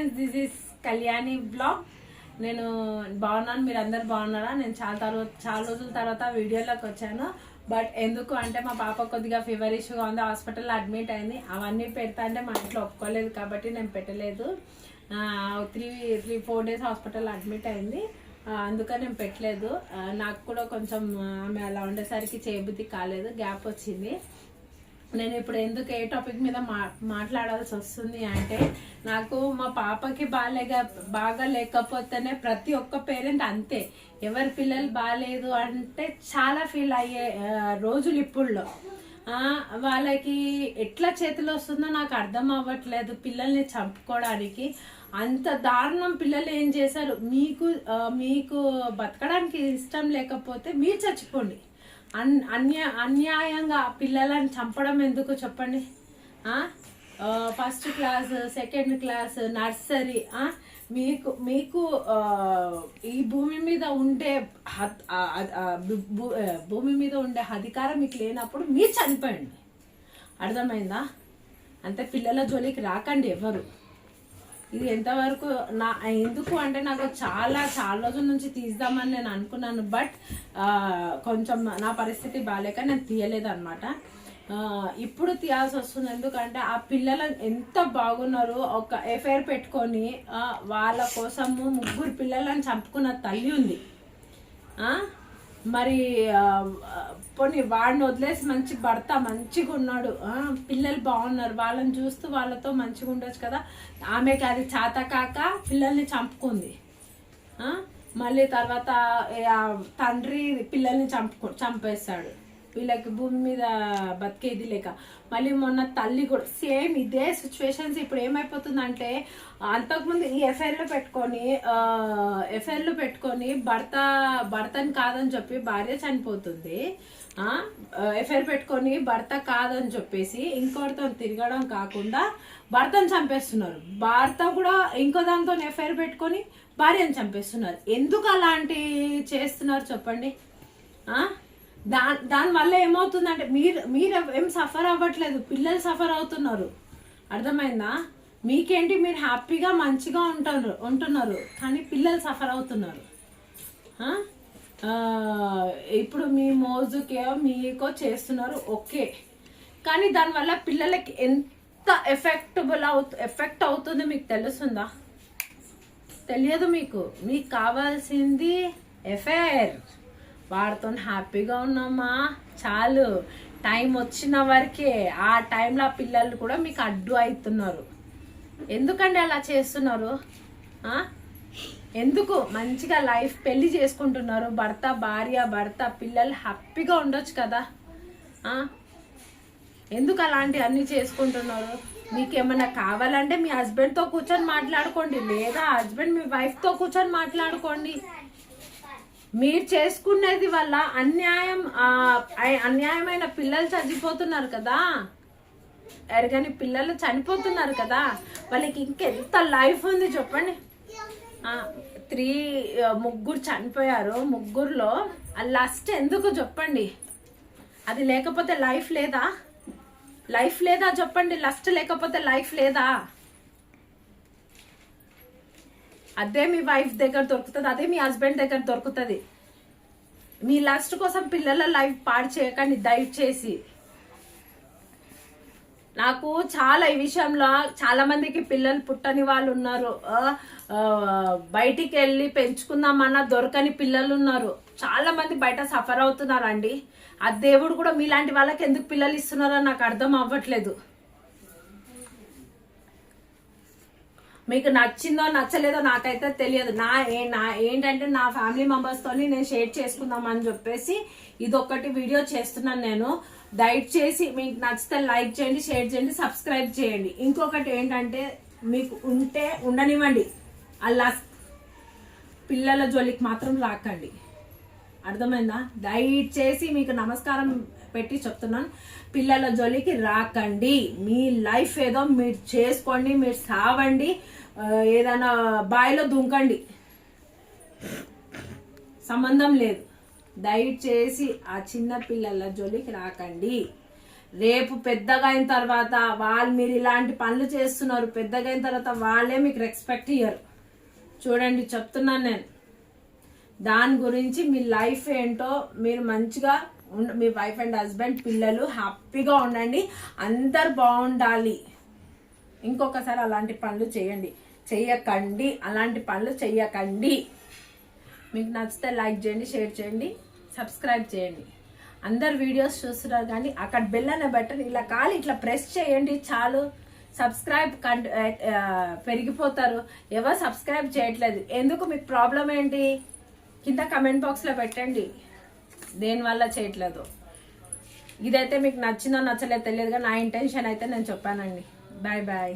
Friends, this is Kalyani blog. నేను బాగున్నాను, మీరు అందరు బాగున్నారా? నేను చాలా రోజుల తర్వాత వీడియోలోకి వచ్చాను. బట్ ఎందుకు అంటే మా పాప కొద్దిగా ఫీవర్ ఇష్యూగా ఉంది, హాస్పిటల్లో అడ్మిట్ అయింది. అవన్నీ పెడతా అంటే మా ఇంట్లో ఒప్పుకోలేదు కాబట్టి నేను పెట్టలేదు. 3-4 days హాస్పిటల్లో అడ్మిట్ అయింది, అందుకని నేను పెట్టలేదు. నాకు కూడా కొంచెం ఆమె అలా ఉండేసరికి చేయబుద్ధి కాలేదు, గ్యాప్ వచ్చింది. నేను ఇప్పుడు ఎందుకు ఏ టాపిక్ మీద మాట్లాడాల్సి వస్తుంది అంటే, నాకు మా పాపకి బాగా లేకపోతేనే ప్రతి ఒక్క పేరెంట్ అంతే, ఎవరి పిల్లలు బాగాలేదు అంటే చాలా ఫీల్ అయ్యే రోజులు ఇప్పుడులో. వాళ్ళకి ఎట్లా చేతిలో వస్తుందో నాకు అర్థం అవ్వట్లేదు. పిల్లల్ని చంపుకోవడానికి అంత దారుణం. పిల్లలు ఏం చేశారు, మీకు బతకడానికి ఇష్టం లేకపోతే మీరు చచ్చిపోండి. అన్యాయంగా పిల్లలను చంపడం ఎందుకు చెప్పండి? First class, second class, nursery, మీకు ఈ భూమి మీద ఉండే అధికారం మీకు లేనప్పుడు మీరు చనిపోయండి. అర్థమైందా? అంటే పిల్లల జోలికి రాకండి ఎవరు. ఇది ఎంతవరకు ఎందుకు అంటే, నాకు చాలా రోజుల నుంచి తీద్దామని నేను అనుకున్నాను. బట్ కొంచెం నా పరిస్థితి బాగాలేక నేను తీయలేదు అనమాట. ఇప్పుడు తీయాల్సి వస్తుంది. ఎందుకంటే ఆ పిల్లలు ఎంత బాగున్నారు. ఒక ఎఫ్ఐఆర్ పెట్టుకొని వాళ్ళ కోసము 3 పిల్లలను చంపుకున్న తల్లి ఉంది. మరి పోనీ వాడిని వదిలేసి మంచి భర్త మంచిగా ఉన్నాడు, పిల్లలు బాగున్నారు, వాళ్ళని చూస్తూ వాళ్ళతో మంచిగా ఉండొచ్చు కదా. ఆమెకి అది చేత కాక పిల్లల్ని చంపుకుంది. మళ్ళీ తర్వాత తండ్రి పిల్లల్ని చంపేస్తాడు, వీళ్ళకి భూమి మీద బతికేది లేక. మళ్ళీ మొన్న తల్లి కూడా సేమ్ ఇదే సిచ్యువేషన్స్. ఇప్పుడు ఏమైపోతుందంటే, అంతకుముందు ఈ ఎఫ్ఐఆర్లు పెట్టుకొని భర్తని కాదని చెప్పి భార్య చనిపోతుంది. ఎఫ్ఐఆర్ పెట్టుకొని భర్త కాదని చెప్పేసి ఇంకోటితో తిరగడం కాకుండా భర్తను చంపేస్తున్నారు. భర్త కూడా ఇంకో దాంతో ఎఫ్ఐఆర్ పెట్టుకొని భార్యను చంపేస్తున్నారు. ఎందుకు అలాంటి చేస్తున్నారు చెప్పండి? దానివల్ల ఏమవుతుందంటే, మీరు ఏం సఫర్ అవ్వట్లేదు, పిల్లలు సఫర్ అవుతున్నారు. అర్థమైందా? మీకేంటి, మీరు హ్యాపీగా మంచిగా ఉంటున్నారు, కానీ పిల్లలు సఫర్ అవుతున్నారు. ఇప్పుడు మీ మోజుకే మీకో చేస్తున్నారు, ఓకే, కానీ దానివల్ల పిల్లలకి ఎంత ఎఫెక్ట్ అవుతుందో మీకు తెలుస్తుందా? తెలియదు. మీకు కావాల్సింది ఎఫ్ఐఆర్. వాడితో హ్యాపీగా ఉన్నామా చాలు. టైం వచ్చిన వరకే. ఆ టైంలో ఆ పిల్లలు కూడా మీకు అడ్డు అవుతున్నారు. ఎందుకండి అలా చేస్తున్నారు? ఎందుకు మంచిగా లైఫ్ పెళ్లి చేసుకుంటున్నారు, భార్య పిల్లలు హ్యాపీగా ఉండొచ్చు కదా. ఎందుకు అలాంటి అన్ని చేసుకుంటున్నారు? మీకు ఏమన్నా కావాలంటే మీ హస్బెండ్తో కూర్చొని మాట్లాడుకోండి, లేదా హస్బెండ్ మీ వైఫ్తో కూర్చొని మాట్లాడుకోండి. మీరు చేసుకునేది వల్ల అన్యాయమైన పిల్లలు చనిపోతున్నారు కదా, ఎరగని పిల్లలు చనిపోతున్నారు కదా. వాళ్ళకి ఇంకెంత లైఫ్ ఉంది చెప్పండి. 3 చనిపోయారు. 3లో లాస్ట్ ఎందుకు చెప్పండి? అది లేకపోతే లైఫ్ లేదా చెప్పండి? లస్ట్ లేకపోతే లైఫ్ లేదా? అదే మీ వైఫ్ దగ్గర దొరుకుతుంది, అదే మీ హస్బెండ్ దగ్గర దొరుకుతుంది. మీ లస్ట్ కోసం పిల్లల లైఫ్ పాడు చేయకండి దయచేసి. నాకు ఈ విషయంలో చాలా మందికి పిల్లలు పుట్టని వాళ్ళు ఉన్నారు, బయటికి వెళ్ళి పెంచుకుందామన్నా దొరకని పిల్లలు ఉన్నారు. చాలా మంది బయట సఫర్ అవుతున్నారు అండి. ఆ దేవుడు కూడా మీలాంటి వాళ్ళకి ఎందుకు పిల్లలు ఇస్తున్నారో నాకు అర్థం అవ్వట్లేదు. మీకు నచ్చిందో నచ్చలేదో నాకైతే తెలియదు. ఏంటంటే నా ఫ్యామిలీ మెంబర్స్తోని నేను షేర్ చేసుకుందామని చెప్పేసి ఇదొక్కటి వీడియో చేస్తున్నాను నేను. దయచేసి మీకు నచ్చితే లైక్ చేయండి, షేర్ చేయండి, సబ్స్క్రైబ్ చేయండి. ఇంకొకటి ఏంటంటే, మీకు ఉంటే ఉండనివ్వండి, అలా పిల్లల జోలికి మాత్రం రాకండి. అర్థమైందా? దయచేసి మీకు నమస్కారం పెట్టి చెప్తున్నాను, పిల్లల జోలికి రాకండి. మీ లైఫ్ ఏదో మీరు చేసుకోండి, మీరు సావండి, ఏదైనా బావిలో దుంకండి, సంబంధం లేదు. దయచేసి ఆ చిన్న పిల్లల జోలికి రాకండి. రేపు పెద్దగా అయిన తర్వాత మీరు ఇలాంటి పనులు చేస్తున్నారు, పెద్దగా అయిన తర్వాత వాళ్ళే మీకు రెస్పెక్ట్ ఇయ్యరు. చూడండి చెప్తున్నాను నేను. దాని గురించి మీ లైఫ్ ఏంటో మీరు మంచిగా మీ వైఫ్ అండ్ హస్బెండ్ పిల్లలు హ్యాపీగా ఉండండి, అందరు బాగుండాలి. ఇంకొకసారి అలాంటి పనులు చెయ్యకండి, అలాంటి పనులు చెయ్యకండి. మీకు నచ్చితే లైక్ చేయండి, షేర్ చేయండి, సబ్స్క్రైబ్ చేయండి. అందరు వీడియోస్ చూస్తున్నారు కానీ అక్కడ బెల్ అనే బటన్ ఇలా కాలి ఇట్లా ప్రెస్ చేయండి చాలు. సబ్స్క్రైబ్ పెరిగిపోతారు. ఎవరు సబ్స్క్రైబ్ చేయట్లేదు ఎందుకు? మీకు ప్రాబ్లం ఏంటి? కింద కమెంట్ బాక్స్లో పెట్టండి దేనివల్ల చేయట్లేదు. ఇదైతే మీకు నచ్చిందో నచ్చలేదో తెలియదు కానీ నా ఇంటెన్షన్ అయితే నేను చెప్పానండి. Bye bye.